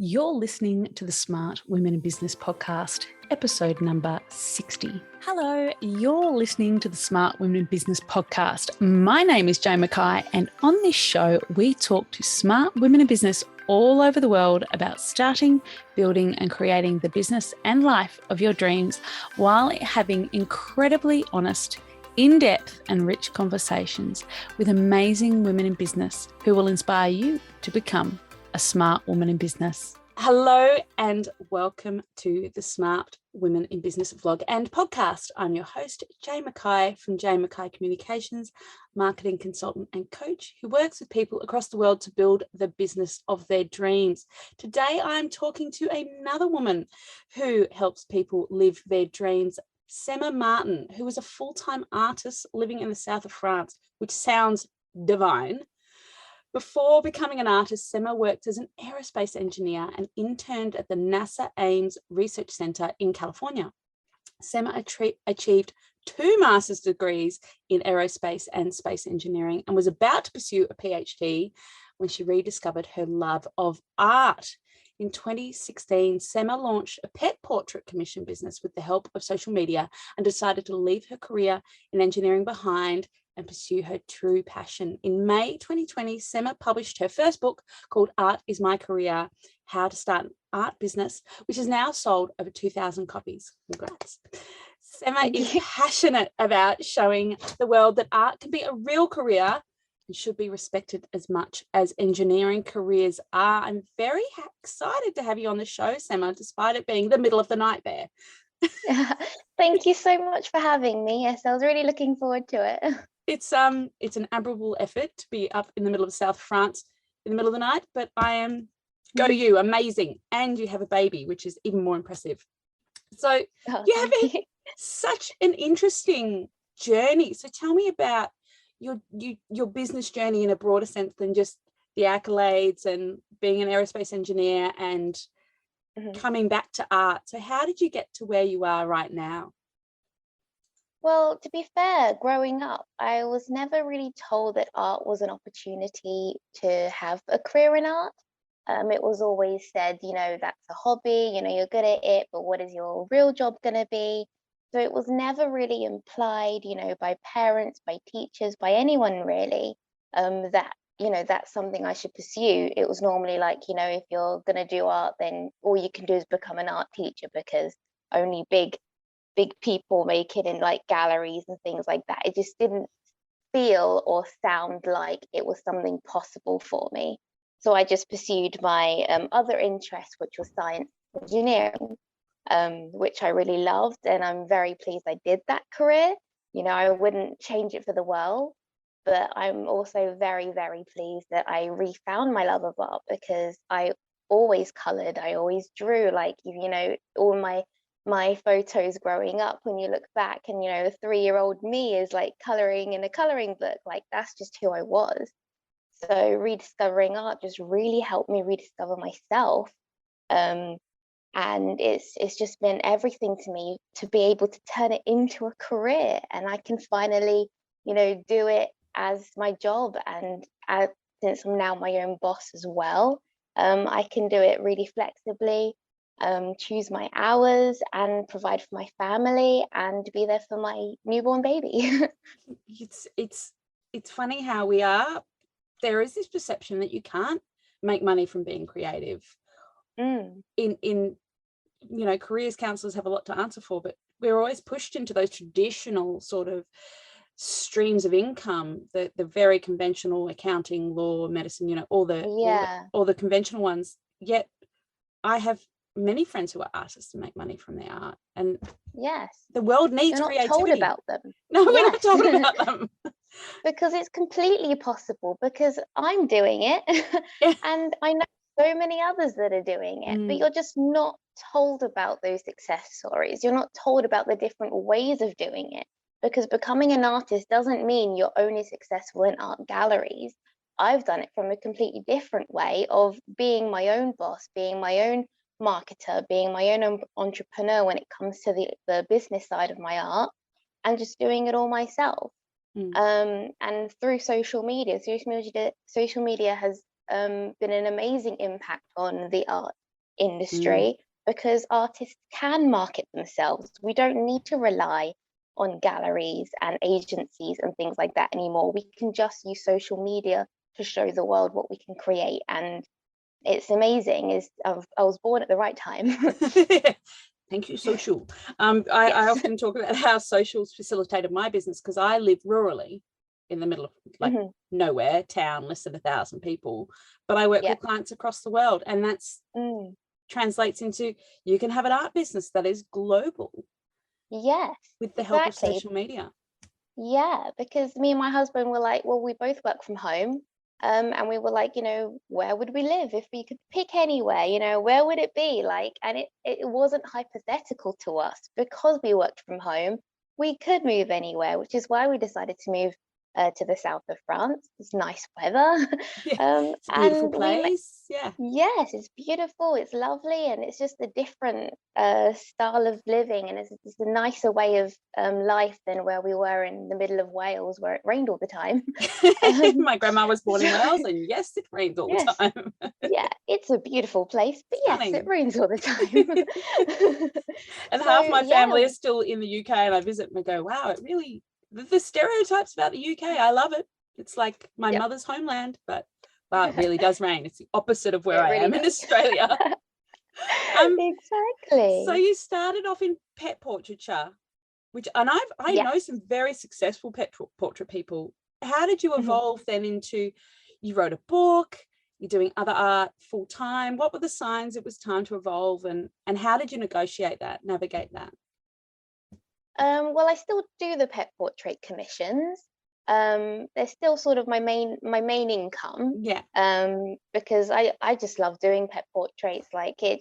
You're listening to the Smart Women in Business podcast, episode number 60. Hello, you're listening to the Smart Women in Business podcast. My name is Jay Mackay, and on this show, we talk to smart women in business all over the world about starting, building, and creating the business and life of your dreams while having incredibly honest, in-depth and rich conversations with amazing women in business who will inspire you to become a smart woman in business. Hello and welcome to the Smart Women in Business vlog and podcast. I'm your host, Jay Mackay from Jay Mackay Communications, marketing consultant and coach who works with people across the world to build the business of their dreams. Today, I'm talking to another woman who helps people live their dreams, Sema Martin, who is a full-time artist living in the south of France, which sounds divine. Before becoming an artist, Sema worked as an aerospace engineer and interned at the NASA Ames Research Centre in California. Sema achieved 2 master's degrees in aerospace and space engineering and was about to pursue a PhD when she rediscovered her love of art. In 2016, Sema launched a pet portrait commission business with the help of social media and decided to leave her career in engineering behind and pursue her true passion. In May 2020, Sema published her first book called Art is My Career, How to Start an Art Business, which has now sold over 2,000 copies. Congrats. Sema is passionate about showing the world that art can be a real career and should be respected as much as engineering careers are. I'm very excited to have you on the show, Sema, despite it being the middle of the night there. Thank you so much for having me. Yes, I was really looking forward to it. It's an admirable effort to be up in the middle of South France in the middle of the night, but I am go you, amazing. And you have a baby, which is even more impressive. So you have such an interesting journey. So tell me about your business journey in a broader sense than just the accolades and being an aerospace engineer and coming back to art. So how did you get to where you are right now? Well, to be fair, growing up, I was never really told that art was an opportunity to have a career in art. It was always said, that's a hobby, you're good at it, but what is your real job going to be? So it was never really implied, by parents, by teachers, by anyone really, that, that's something I should pursue. It was normally like, if you're going to do art, then all you can do is become an art teacher because only big people make it in like galleries and things like that. It just didn't feel or sound like it was something possible for me. So I just pursued my other interest, which was science engineering, which I really loved. And I'm very pleased I did that career. I wouldn't change it for the world. But I'm also very, very pleased that I refound my love of art because I always colored, I always drew, like, all my photos growing up, when you look back and the 3-year-old me is like coloring in a coloring book, like that's just who I was. So rediscovering art just really helped me rediscover myself, and it's just been everything to me to be able to turn it into a career, and I can finally do it as my job. And since I'm now my own boss as well, I can do it really flexibly, choose my hours and provide for my family and be there for my newborn baby. It's funny how there is this perception that you can't make money from being creative. In careers counselors have a lot to answer for, but we're always pushed into those traditional sort of streams of income, the very conventional accounting, law, medicine, all the conventional ones. Yet I have many friends who are artists and make money from their art, and yes, the world needs creativity. Not told about them. No, we're not told about them. Because it's completely possible, because I'm doing it and I know so many others that are doing it, but you're just not told about those success stories. You're not told about the different ways of doing it, because becoming an artist doesn't mean you're only successful in art galleries. I've done it from a completely different way of being my own boss, being my own marketer, being my own entrepreneur when it comes to the business side of my art, and just doing it all myself. And through social media has been an amazing impact on the art industry because artists can market themselves. We don't need to rely on galleries and agencies and things like that anymore. We can just use social media to show the world what we can create. And it's amazing. I was born at the right time. Thank you, social. I often talk about how social's facilitated my business because I live rurally in the middle of like nowhere, town, less than 1,000 people, but I work with clients across the world, and that's translates into you can have an art business that is global. Yes, with the help of social media. Yeah, because me and my husband were like, well, we both work from home. And we were like, where would we live if we could pick anywhere? Where would it be? Like, and it wasn't hypothetical to us because we worked from home. We could move anywhere, which is why we decided to move to the south of France. It's nice weather. It's a beautiful place. Yes, it's beautiful. It's lovely, and it's just a different style of living, and it's a nicer way of life than where we were in the middle of Wales, where it rained all the time. My grandma was born in Wales, and yes, it rains all the time. Yeah, it's a beautiful place, but yes, it rains all the time. And half my family is still in the UK, and I visit and I go, wow, it really, the stereotypes about the UK, I love it. It's like my mother's homeland, but wow, it really does rain. It's the opposite of where I am in Australia. Exactly. So you started off in pet portraiture, and I know some very successful pet portrait people. How did you evolve then into, you wrote a book, you're doing other art full time? What were the signs it was time to evolve, and how did you navigate that? Well, I still do the pet portrait commissions. They're still sort of my main income. Because I just love doing pet portraits. Like it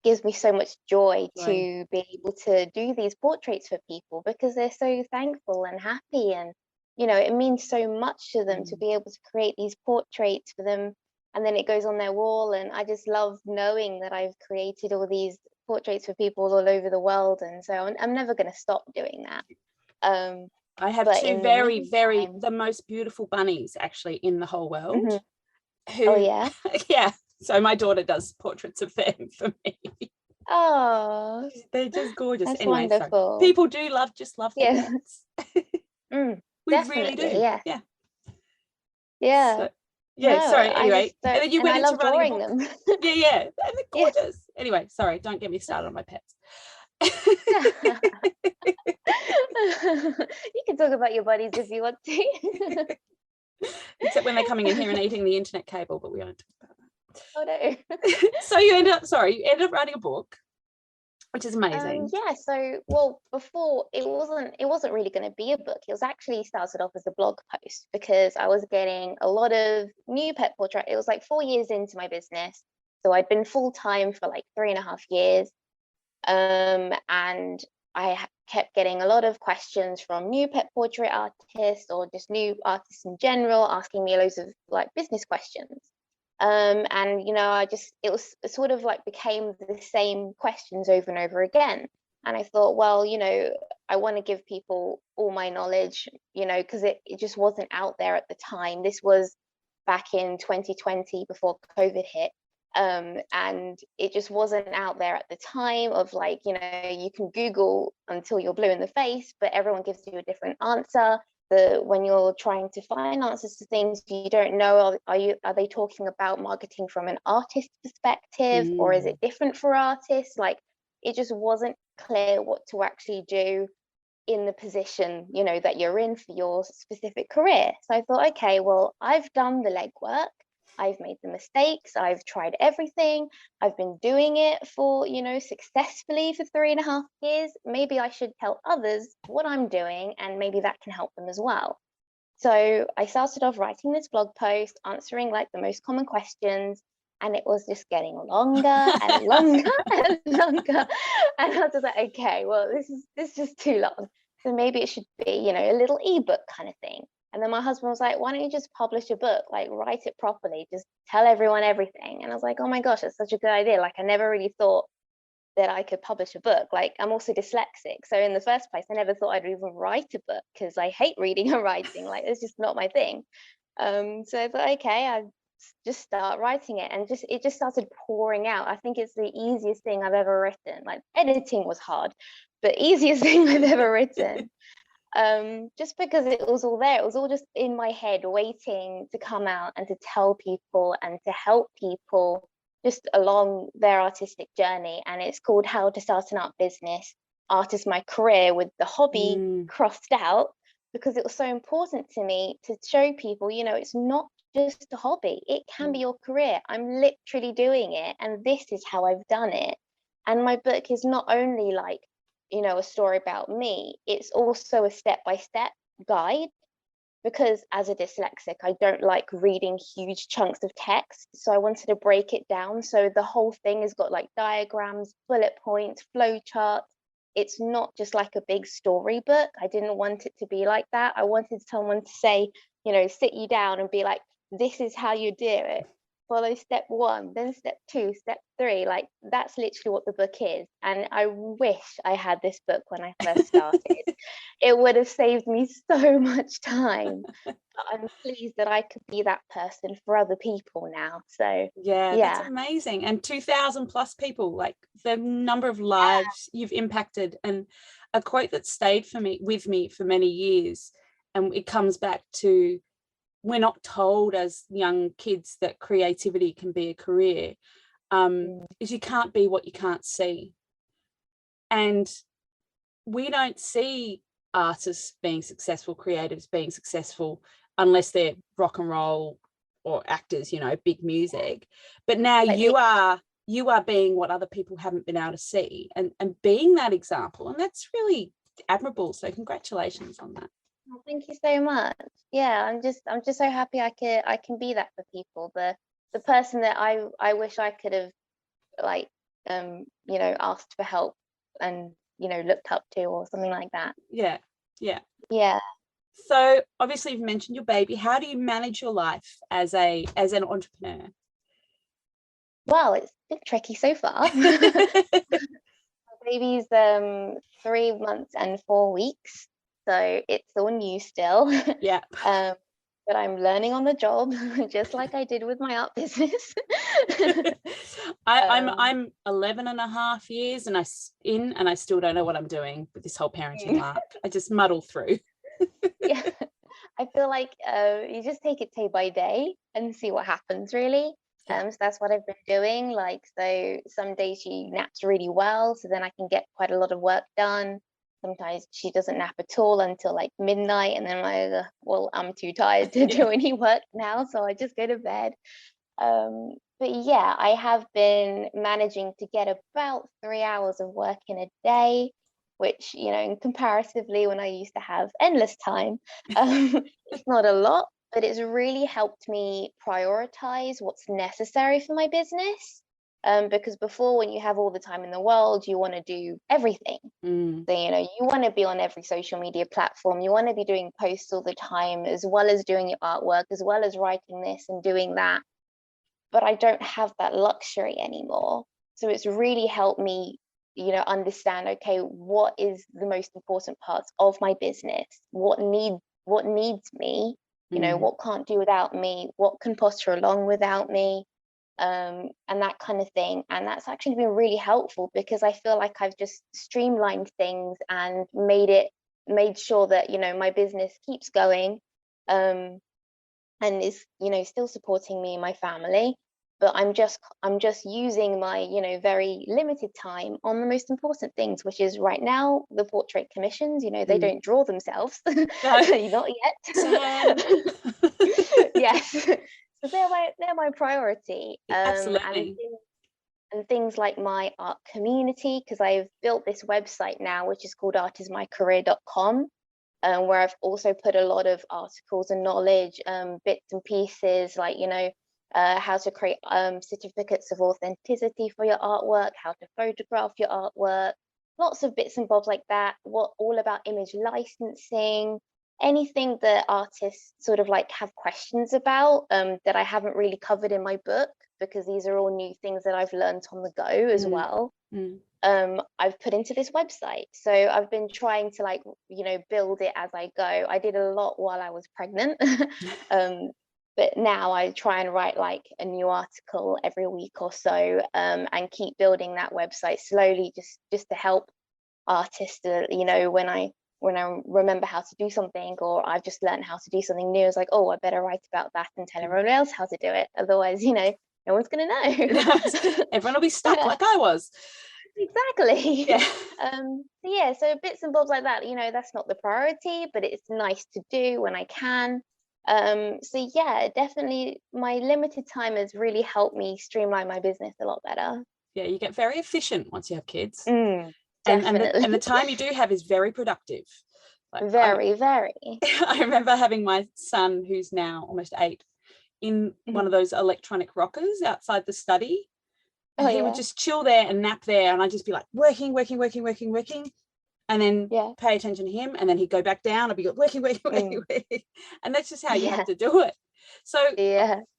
gives me so much joy to be able to do these portraits for people, because they're so thankful and happy, and it means so much to them to be able to create these portraits for them, and then it goes on their wall. And I just love knowing that I've created all these portraits for people all over the world, and so I'm never going to stop doing that. I have two very the most beautiful bunnies actually in the whole world. So my daughter does portraits of them for me. Oh, they're just gorgeous. That's anyway, wonderful. People do love the pets. We really do. Sorry, anyway, and then you went into writing a book. Them. And they're gorgeous. Anyway, sorry, don't get me started on my pets. You can talk about your buddies if you want to. Except when they're coming in here and eating the internet cable, but we won't talk about that. Oh no. So you ended up writing a book, which is amazing. So before it wasn't really going to be a book. It was actually started off as a blog post, because I was getting a lot of new pet portrait. It was like 4 years into my business, so I'd been full-time for like 3.5 years, and I kept getting a lot of questions from new pet portrait artists, or just new artists in general, asking me loads of like business questions. And it sort of like became the same questions over and over again. And I thought, well, I want to give people all my knowledge, because it just wasn't out there at the time. This was back in 2020, before COVID hit. And it just wasn't out there at the time of like, you can Google until you're blue in the face, but everyone gives you a different answer. When you're trying to find answers to things, you don't know, are they talking about marketing from an artist perspective, or is it different for artists? Like, it just wasn't clear what to actually do in the position, that you're in for your specific career. So I thought, okay, well, I've done the legwork. I've made the mistakes. I've tried everything. I've been doing it for, successfully for 3.5 years. Maybe I should tell others what I'm doing, and maybe that can help them as well. So I started off writing this blog post, answering like the most common questions, and it was just getting longer and longer and longer. And I was just like, okay, well, this is just too long. So maybe it should be, a little ebook kind of thing. And then my husband was like, why don't you just publish a book? Like, write it properly, just tell everyone everything. And I was like, oh my gosh, that's such a good idea. Like, I never really thought that I could publish a book. Like, I'm also dyslexic. So in the first place, I never thought I'd even write a book, because I hate reading and writing. Like, it's just not my thing. So I thought, okay, I just start writing it, and it just started pouring out. I think it's the easiest thing I've ever written. Like, editing was hard, but easiest thing I've ever written. Just because it was all there, it was all just in my head waiting to come out and to tell people and to help people just along their artistic journey. And it's called How to Start an Art Business, Art is My Career, with the hobby crossed out, because it was so important to me to show people, it's not just a hobby, it can be your career. I'm literally doing it, and this is how I've done it. And my book is not only like, a story about me, it's also a step-by-step guide, because as a dyslexic, I don't like reading huge chunks of text. So I wanted to break it down. So the whole thing has got like diagrams, bullet points, flow charts. It's not just like a big storybook. I didn't want it to be like that. I wanted someone to say, sit you down and be like, this is how you do it. Follow step 1, then step 2, step 3. Like, that's literally what the book is. And I wish I had this book when I first started. It would have saved me so much time. But I'm pleased that I could be that person for other people now. So yeah, that's amazing. And 2,000 plus people, like the number of lives you've impacted. And a quote that stayed with me for many years, and it comes back to, we're not told as young kids that creativity can be a career, is you can't be what you can't see. And we don't see artists being successful, creatives being successful, unless they're rock and roll or actors, big music. But now you are being what other people haven't been able to see, and being that example. And that's really admirable. So congratulations on that. Oh, thank you so much. Yeah, I'm just so happy I can be that for people. The person that I wish I could have, like, asked for help and looked up to, or something like that. Yeah. Yeah. So obviously you've mentioned your baby. How do you manage your life as an entrepreneur? Well, it's been tricky so far. My baby's 3 months and 4 weeks. So it's all new still. Yeah. But I'm learning on the job, just like I did with my art business. I'm 11 and a half years and I still don't know what I'm doing with this whole parenting life. I just muddle through. Yeah, I feel like you just take it day by day and see what happens, really. So that's what I've been doing. Like, so some days she naps really well, so then I can get quite a lot of work done. Sometimes she doesn't nap at all until like midnight, and then I'm like, well, I'm too tired to do any work now, so I just go to bed. But yeah, I have been managing to get about 3 hours of work in a day, which, comparatively, when I used to have endless time, it's not a lot, but it's really helped me prioritize what's necessary for my business. Because before, when you have all the time in the world, you want to do everything. So, you want to be on every social media platform. You want to be doing posts all the time, as well as doing your artwork, as well as writing this and doing that. But I don't have that luxury anymore. So it's really helped me, understand, okay, what is the most important parts of my business? What needs me? What can't do without me? What can potter along without me? And that kind of thing. And that's actually been really helpful, because I feel like I've just streamlined things and made sure that, my business keeps going, and is, still supporting me and my family. But I'm just using my, very limited time on the most important things, which is right now the portrait commissions. They don't draw themselves. No. Not yet. Yes. So they're my priority. Absolutely. And things like my art community, because I've built this website now, which is called artismycareer.com, where I've also put a lot of articles and knowledge, bits and pieces, like, how to create certificates of authenticity for your artwork, how to photograph your artwork, lots of bits and bobs like that. All about image licensing, anything that artists sort of like have questions about, that I haven't really covered in my book, because these are all new things that I've learned on the go as well. I've put into this website. So I've been trying to, like, build it as I go. I did a lot while I was pregnant. But now I try and write like a new article every week or so, and keep building that website slowly, just to help artists, when I remember how to do something, or I've just learned how to do something new, it's like, oh, I better write about that and tell everyone else how to do it. Otherwise, no one's going to know. Everyone will be stuck like I was. Exactly. Yeah. So bits and bobs like that, that's not the priority, but it's nice to do when I can. So yeah, definitely my limited time has really helped me streamline my business a lot better. Yeah, you get very efficient once you have kids. Definitely. And the time you do have is very productive. Like very. I remember having my son, who's now almost 8, in one of those electronic rockers outside the study. And he would just chill there and nap there. And I'd just be like working. And then pay attention to him. And then he'd go back down. I'd be working. And that's just how you have to do it. So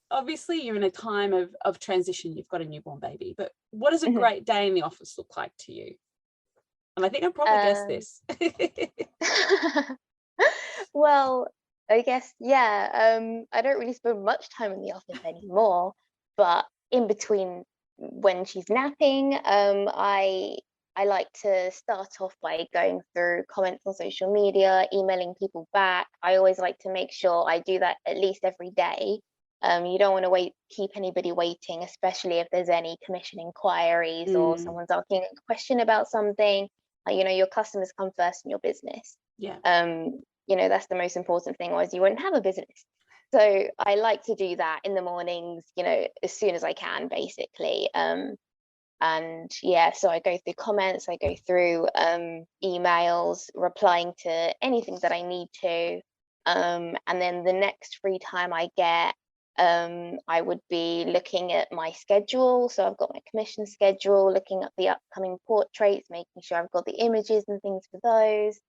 obviously you're in a time of transition. You've got a newborn baby. But what does a great day in the office look like to you? And I think I probably guessed this. Well, I guess, I don't really spend much time in the office anymore, but in between when she's napping, I like to start off by going through comments on social media, emailing people back. I always like to make sure I do that at least every day. You don't want to keep anybody waiting, especially if there's any commission inquiries or someone's asking a question about something. Your customers come first in your business. That's the most important thing, otherwise you won't have a business. So I like to do that in the mornings, as soon as I can, basically. So I go through comments, I go through emails, replying to anything that I need to. And then the next free time I get, I would be looking at my schedule. So I've got my commission schedule, looking at the upcoming portraits, making sure I've got the images and things for those,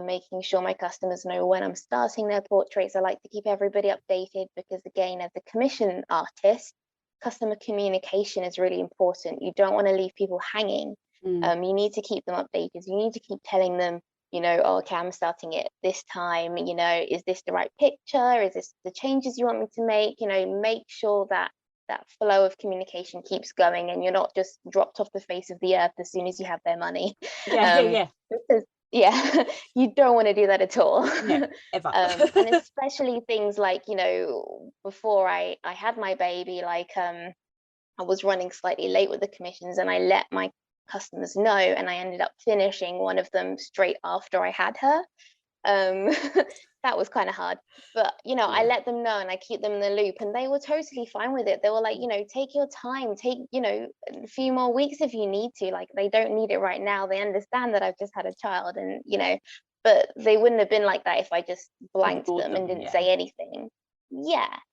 making sure my customers know when I'm starting their portraits. I like to keep everybody updated because, again, as a commission artist, customer communication is really important. You don't want to leave people hanging. You need to keep them updated. You need to keep telling them, okay, I'm starting it this time, is this the right picture? Is this the changes you want me to make? Make sure that flow of communication keeps going and you're not just dropped off the face of the earth as soon as you have their money. Because you don't want to do that at all. No, ever. And especially things like, before I had my baby, like I was running slightly late with the commissions and I let my customers know, and I ended up finishing one of them straight after I had her. That was kind of hard, but I let them know and I keep them in the loop, and they were totally fine with it. They were like, take your time, take a few more weeks if you need to. Like, they don't need it right now. They understand that I've just had a child, and but they wouldn't have been like that if I just blanked them and didn't say anything.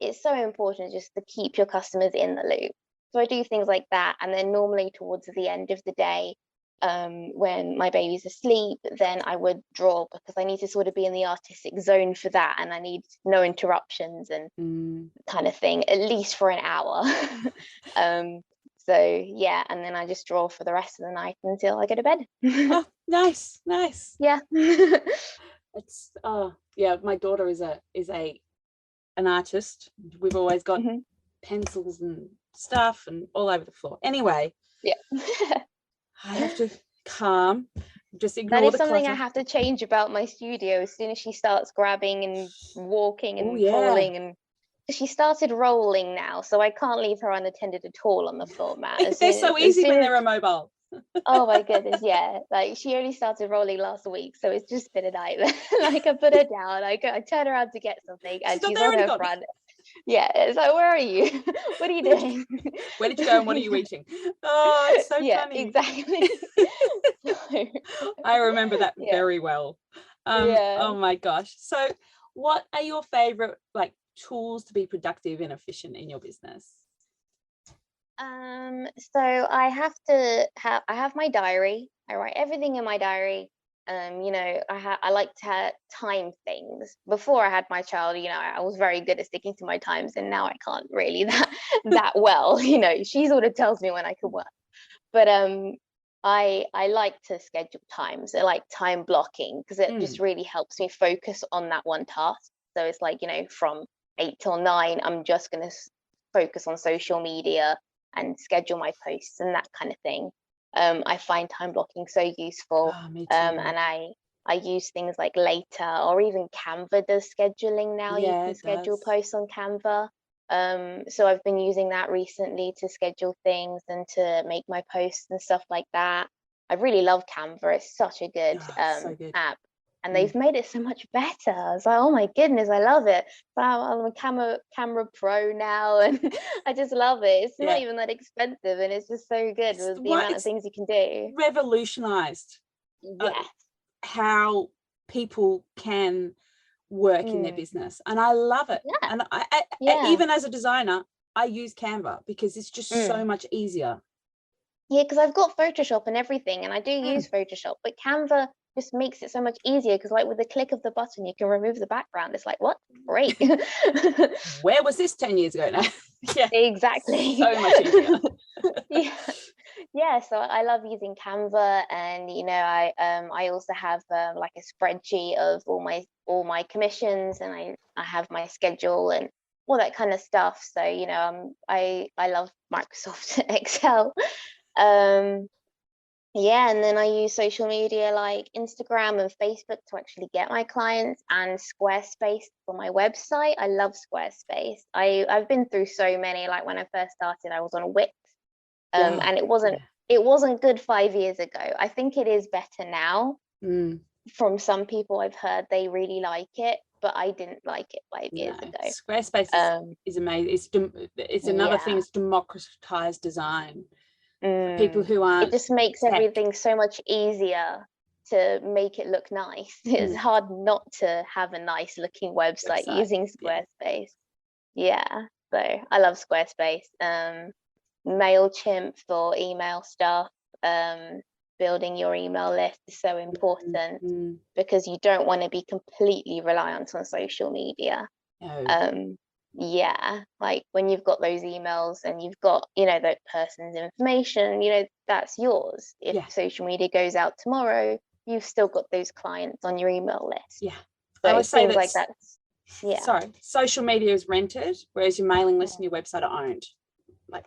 It's so important just to keep your customers in the loop. So I do things like that, and then normally towards the end of the day, when my baby's asleep, then I would draw, because I need to sort of be in the artistic zone for that, and I need no interruptions and kind of thing, at least for an hour. And then I just draw for the rest of the night until I go to bed. Oh, nice. It's my daughter is an artist. We've always got pencils and stuff and all over the floor. Anyway, I have to calm, just ignore that is the something clutter. I have to change about my studio. As soon as she starts grabbing and walking and falling, and she started rolling now, so I can't leave her unattended at all on the floor mat. They're so easy when they're immobile. Oh my goodness, like she only started rolling last week, so it's just been a nightmare. Like, I put her down, I turn around to get something, and she's on her front. It's like, where are you? What are you doing? Where did you go and what are you eating? Oh, it's so funny. Exactly. I remember that very well. Oh my gosh. So what are your favorite tools to be productive and efficient in your business? So I have my diary. I write everything in my diary. I like to time things. Before I had my child, I was very good at sticking to my times, and now I can't really that well. She sort of tells me when I can work. But I like to schedule times. I like time blocking because it just really helps me focus on that one task. So it's like, from 8 till 9, I'm just going to focus on social media and schedule my posts and that kind of thing. I find time blocking so useful. Me too. And I use things like Later, or even Canva does scheduling now. You can schedule posts on Canva. So I've been using that recently to schedule things and to make my posts and stuff like that. I really love Canva. It's such a good, so good. app. And they've made it so much better. I was like, oh my goodness, I love it. So I'm a camera pro now, and I just love it. It's not even that expensive, and it's just so good with the amount of things you can do. Revolutionized how people can work in their business, and I love it. And I even as a designer, I use Canva because it's just so much easier. Yeah, because I've got Photoshop and everything, and I do use Photoshop, but Canva just makes it so much easier, because like with the click of the button you can remove the background. It's like, what? Great. Where was this 10 years ago now? Exactly. So much easier. So I love using Canva, and I also have like a spreadsheet of all my commissions, and I have my schedule and all that kind of stuff. So I love Microsoft Excel. And then I use social media like Instagram and Facebook to actually get my clients, and Squarespace for my website. I love Squarespace. I've been through so many. Like when I first started, I was on Wix, and it wasn't good 5 years ago. I think it is better now. From some people I've heard they really like it, but I didn't like it 5 years ago. Squarespace is amazing. It's another thing. It's democratized design. For people who aren't, it just makes everything so much easier to make it look nice. It's hard not to have a nice looking website using Squarespace. So I love Squarespace. MailChimp for email stuff. Building your email list is so important, because you don't want to be completely reliant on social media. Like when you've got those emails and you've got that person's information, that's yours. If social media goes out tomorrow, you've still got those clients on your email list. So I would say like that. Social media is rented, whereas your mailing list and your website are owned. Like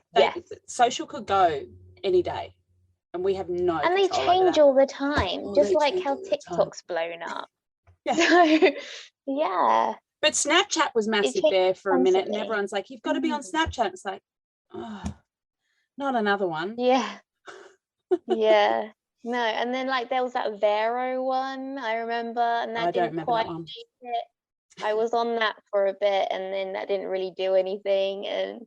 social could go any day, and we have no and they change all the time, just like how TikTok's blown up. But Snapchat was massive there for a minute, and everyone's like, you've got to be on Snapchat. It's like, oh, not another one. No, and then like there was that Vero one, I remember, and that didn't quite make it. I was on that for a bit, and then that didn't really do anything. And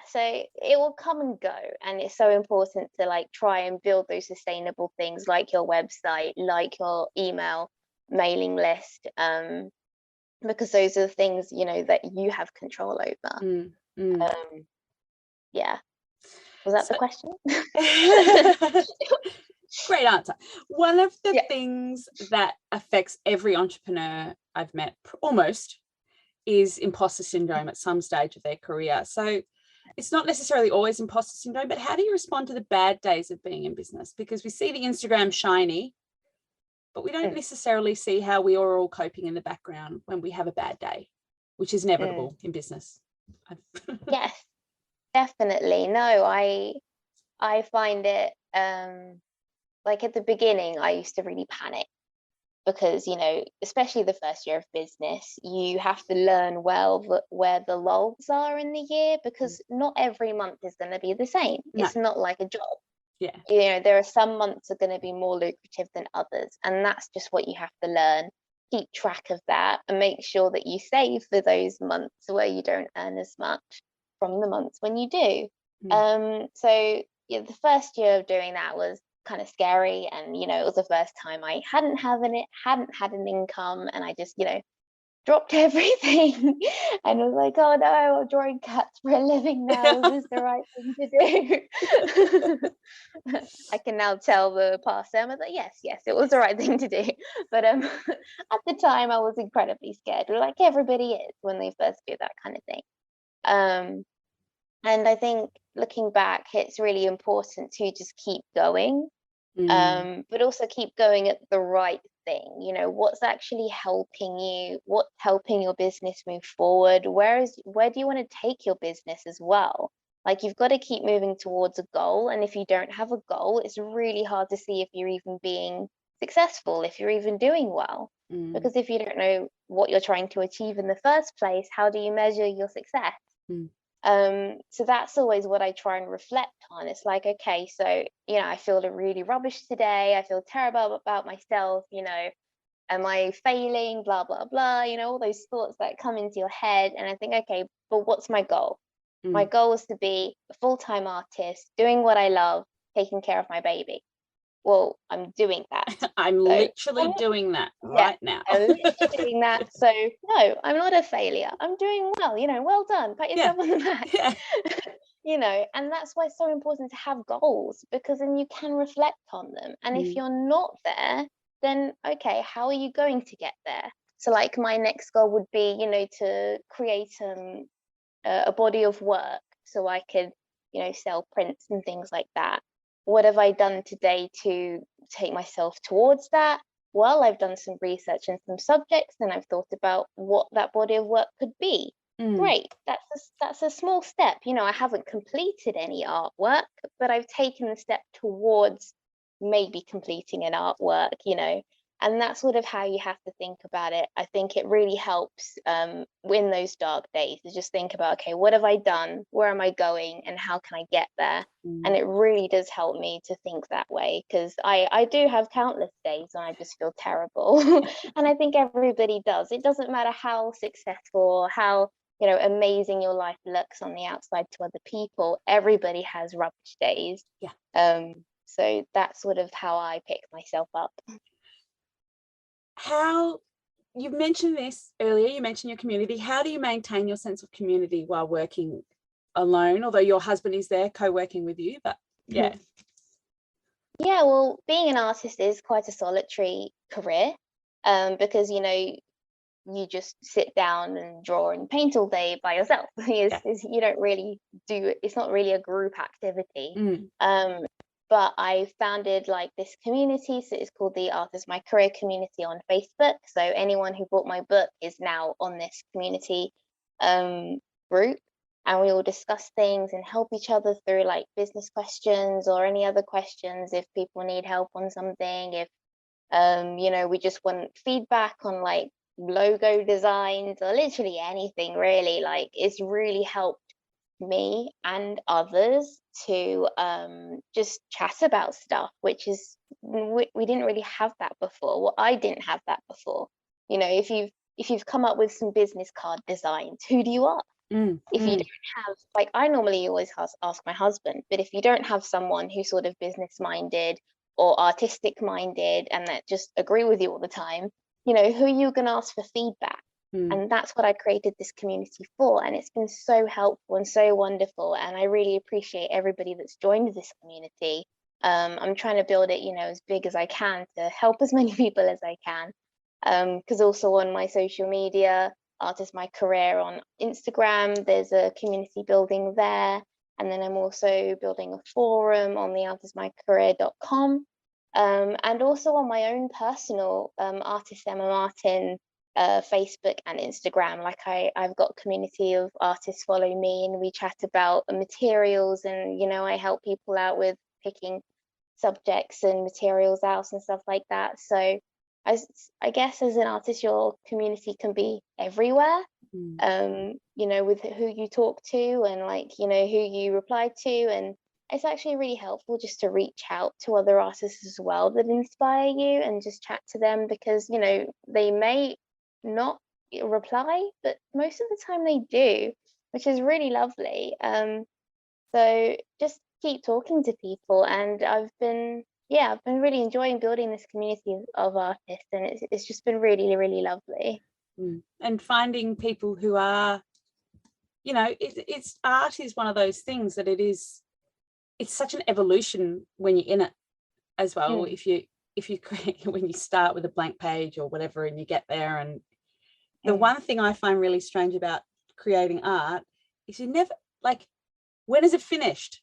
so it will come and go, and it's so important to like try and build those sustainable things like your website, like your email mailing list, because those are the things that you have control over. Was that the question? Great answer. One of the things that affects every entrepreneur I've met almost is imposter syndrome at some stage of their career. So it's not necessarily always imposter syndrome, but how do you respond to the bad days of being in business? Because we see the Instagram shiny, but we don't necessarily see how we are all coping in the background when we have a bad day, which is inevitable in business. Yes, definitely. No, I find it like at the beginning, I used to really panic, because especially the first year of business, you have to learn well where the lulls are in the year, because not every month is going to be the same. It's not like a job. There are some months are going to be more lucrative than others, and that's just what you have to learn. Keep track of that and make sure that you save for those months where you don't earn as much from the months when you do. So the first year of doing that was kind of scary, and it was the first time I hadn't had an income, and I just dropped everything and was like, oh no, I'm drawing cats for a living now. Is this the right thing to do? I can now tell the past Sema that yes, it was the right thing to do. But at the time I was incredibly scared, like everybody is when they first do that kind of thing. And I think looking back, it's really important to just keep going, but also keep going at the right thing, you know, what's actually helping you, what's helping your business move forward, where do you want to take your business as well? Like, you've got to keep moving towards a goal, and if you don't have a goal, it's really hard to see if you're even being successful, if you're even doing well. Because if you don't know what you're trying to achieve in the first place, how do you measure your success? So that's always what I try and reflect on. It's like, okay, so, you know, I feel really rubbish today. I feel terrible about myself, you know, am I failing, blah, blah, blah, you know, all those thoughts that come into your head. And I think, okay, but what's my goal? My goal is to be a full-time artist, doing what I love, taking care of my baby. Well, I'm doing that. I'm literally doing that right now. I'm literally doing that. So no, I'm not a failure. I'm doing well, you know, well done. Pat yourself on the back. Yeah. You know, and that's why it's so important to have goals, because then you can reflect on them. And if you're not there, then okay, how are you going to get there? So like my next goal would be, you know, to create a body of work so I could, you know, sell prints and things like that. What have I done today to take myself towards that? Well, I've done some research in some subjects, and I've thought about what that body of work could be. Great, that's a small step. You know, I haven't completed any artwork, but I've taken the step towards maybe completing an artwork, you know, and that's sort of how you have to think about it. I think it really helps in those dark days to just think about, okay, what have I done? Where am I going? And how can I get there? And it really does help me to think that way, because I do have countless days when I just feel terrible. And I think everybody does. It doesn't matter how successful or how, you know, amazing your life looks on the outside to other people. Everybody has rubbish days. So that's sort of how I pick myself up. How, you mentioned this earlier, you mentioned your community. How do you maintain your sense of community while working alone, although your husband is there co-working with you? But yeah. Yeah, well, being an artist is quite a solitary career, because, you know, you just sit down and draw and paint all day by yourself. You don't really do, it's not really a group activity. But I founded like this community, so it's called the Art is My Career community on Facebook. So anyone who bought my book is now on this community group, and we all discuss things and help each other through like business questions or any other questions if people need help on something. If you know, we just want feedback on like logo designs or literally anything really. Like, it's really helped me and others to just chat about stuff, which is we didn't really have that before. Well, I didn't have that before. You know, if you've come up with some business card designs, who do you ask? If you don't have, like, I normally always ask my husband, but if you don't have someone who's sort of business minded or artistic minded and that just agree with you all the time, you know, who are you going to ask for feedback? And that's what I created this community for. And it's been so helpful and so wonderful. And I really appreciate everybody that's joined this community. I'm trying to build it, you know, as big as I can to help as many people as I can. Because also on my social media, Art is My Career on Instagram, there's a community building there. And then I'm also building a forum on the artismycareer.com. And also on my own personal artist Sema Martin Facebook and Instagram. Like I've got a community of artists follow me, and we chat about materials, and you know, I help people out with picking subjects and materials out and stuff like that. So I guess as an artist, your community can be everywhere. You know, with who you talk to and like, you know, who you reply to, and it's actually really helpful just to reach out to other artists as well that inspire you and just chat to them, because you know, they may not reply, but most of the time they do, which is really lovely. So just keep talking to people, and I've been really enjoying building this community of artists, and it's just been really, really lovely. And finding people who are, you know, it's art is one of those things that it's such an evolution when you're in it as well. If you create, when you start with a blank page or whatever and you get there, and the one thing I find really strange about creating art is you never, like, when is it finished?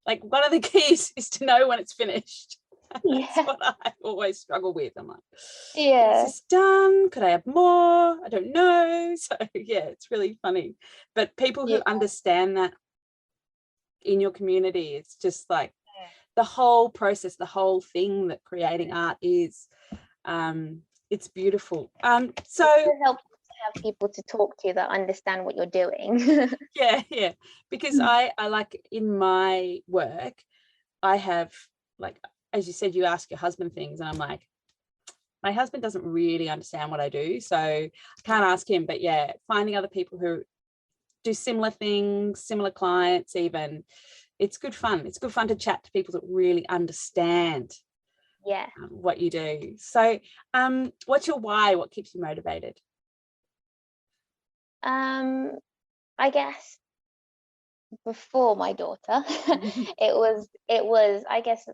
Like, one of the keys is to know when it's finished. That's what I always struggle with. I'm like, Yeah. is this done? Could I have more? I don't know. So yeah, it's really funny. But people who understand that in your community, it's just like the whole process, the whole thing that creating art is, it's beautiful. So it helps to have people to talk to that understand what you're doing. yeah, because I like in my work, I have, like, as you said, you ask your husband things, and I'm like, my husband doesn't really understand what I do, so I can't ask him. But yeah, finding other people who do similar things, similar clients even, it's good fun. It's good fun to chat to people that really understand what you do. So what's your why? What keeps you motivated? I guess before my daughter, it was I guess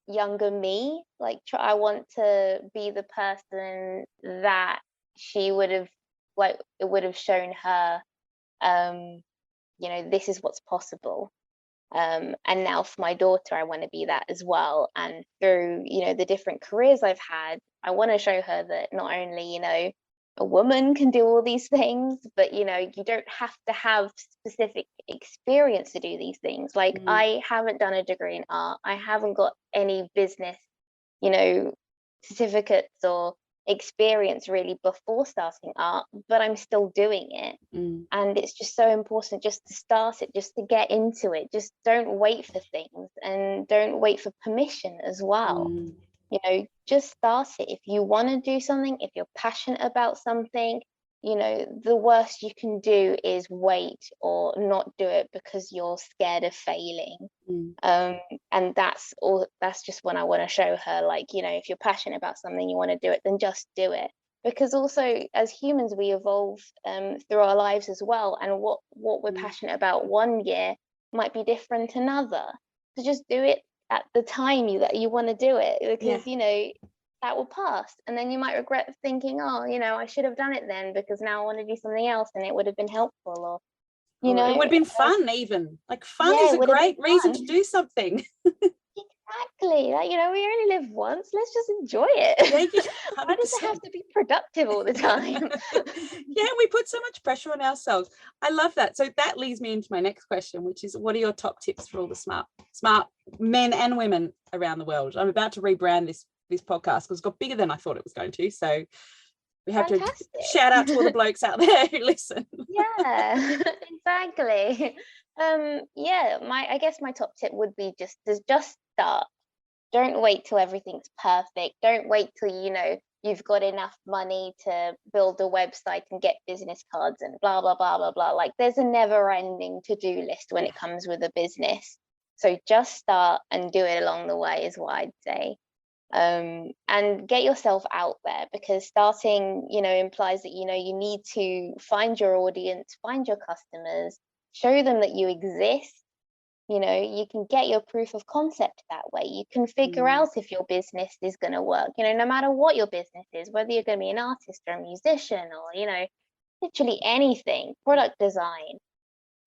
younger me, like I want to be the person that she would have, like it would have shown her, this is what's possible. And now for my daughter, I want to be that as well. And through, the different careers I've had, I want to show her that not only, a woman can do all these things, but, you don't have to have specific experience to do these things. Like I haven't done a degree in art. I haven't got any business, you know, certificates or experience really before starting art, but I'm still doing it. And it's just so important just to start it, just to get into it. Just don't wait for things, and don't wait for permission as well. Just start it. If you want to do something, if you're passionate about something, the worst you can do is wait or not do it because you're scared of failing. And that's just when I want to show her, like, if you're passionate about something, you want to do it, then just do it. Because also as humans, we evolve through our lives as well, and what we're passionate about one year might be different another. So just do it at the time that you want to do it, because that will pass, and then you might regret thinking, oh, I should have done it then, because now I want to do something else and it would have been helpful, or it would have been fun. Even like fun is a great reason to do something. Exactly. Like, we only live once. Let's just enjoy it. Why does it have to be productive all the time? Yeah, we put so much pressure on ourselves. I love that. So that leads me into my next question, which is, what are your top tips for all the smart men and women around the world? I'm about to rebrand this podcast because it's got bigger than I thought it was going to. So we have to shout out to all the blokes out there who listen. Yeah, exactly. I guess my top tip would be just start. Don't wait till everything's perfect. Don't wait till you've got enough money to build a website and get business cards and blah blah blah blah blah. Like, there's a never-ending to-do list when it comes with a business. So just start and do it along the way is what I'd say. And get yourself out there, because starting implies that you need to find your audience, find your customers, show them that you exist. You can get your proof of concept that way. You can figure out if your business is going to work, no matter what your business is, whether you're going to be an artist or a musician or literally anything, product design.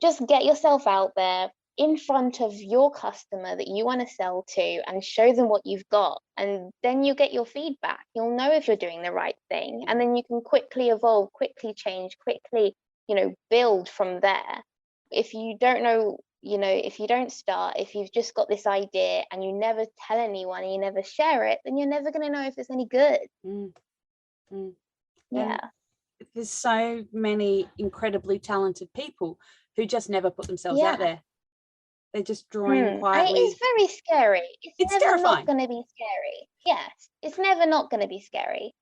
Just get yourself out there in front of your customer that you want to sell to, and show them what you've got, and then you get your feedback. You'll know if you're doing the right thing, and then you can quickly evolve, quickly change, quickly build from there. If you don't know, if you don't start, if you've just got this idea and you never tell anyone and you never share it, then you're never going to know if it's any good. Yeah. And there's so many incredibly talented people who just never put themselves out there. They're just drawing quietly. It's very scary. It's never terrifying. Not going to be scary. Yes, it's never not going to be scary.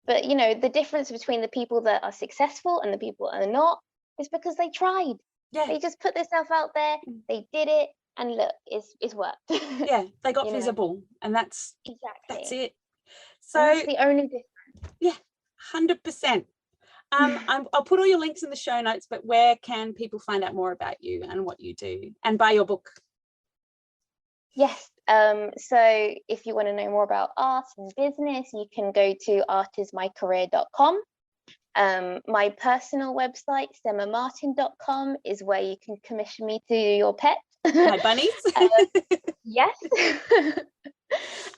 But the difference between the people that are successful and the people that are not is because they tried. Yeah. They just put themselves out there. They did it, and look, it's worked. Yeah, they got visible, and that's it. So that's the only difference. Yeah, 100%. I'll put all your links in the show notes, but where can people find out more about you and what you do, and buy your book? Yes. So if you want to know more about art and business, you can go to artismycareer.com. My personal website, semamartin.com, is where you can commission me to do your pet. My bunnies. Yes.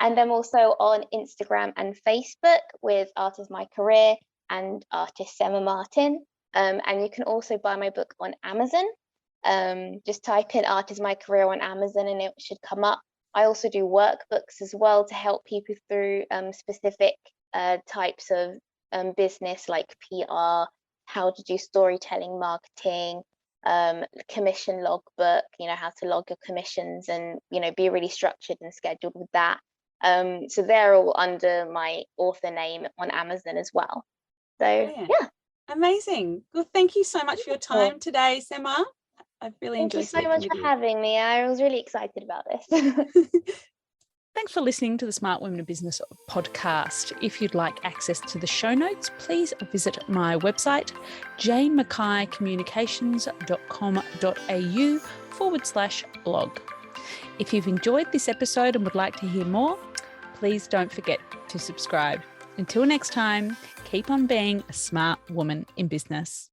And I'm also on Instagram and Facebook with Art is My Career and artist Sema Martin. And you can also buy my book on Amazon. Just type in Art is My Career on Amazon and it should come up. I also do workbooks as well to help people through specific types of business like PR, how to do storytelling, marketing, commission logbook, how to log your commissions and, be really structured and scheduled with that. So they're all under my author name on Amazon as well. So, Brilliant. yeah. Amazing. Well, thank you so much for your time today, Sema. I've really enjoyed speaking with you. Thank you so much for having me. I was really excited about this. Thanks for listening to the Smart Women in Business podcast. If you'd like access to the show notes, please visit my website, janemackaycommunications.com.au/blog. If you've enjoyed this episode and would like to hear more, please don't forget to subscribe. Until next time, keep on being a smart woman in business.